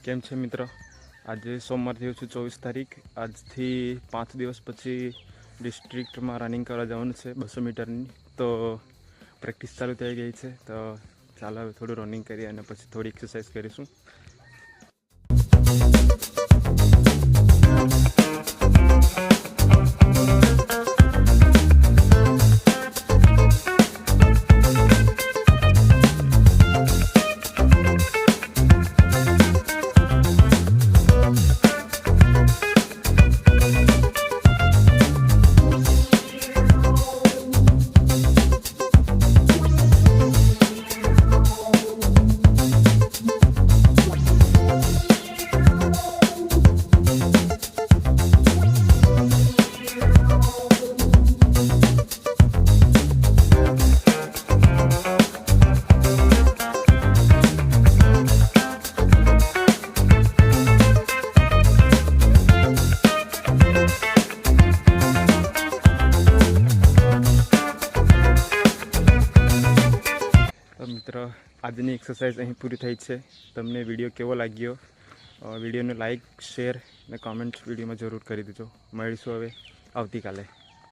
કેમ છે મિત્ર? આજે સોમવાર થયું છે 24 તારીખ. આજથી 5 દિવસ પછી ડિસ્ટ્રિક્ટમાં રનિંગ કરવા જવાનું છે 200 મીટરની. તો પ્રેક્ટિસ ચાલુ થઈ ગઈ છે. તો ચાલો હવે થોડું રનિંગ કરીએ અને પછી થોડી એક્સરસાઇઝ કરીશું. મિત્ર, આજની એક્સરસાઇઝ અહીં પૂરી થઈ છે. તમને વિડીયો કેવો લાગ્યો? વિડીયોને લાઇક, શેર અને કોમેન્ટ વિડીયોમાં જરૂર કરી દેજો. મળીશું હવે આવતીકાલે.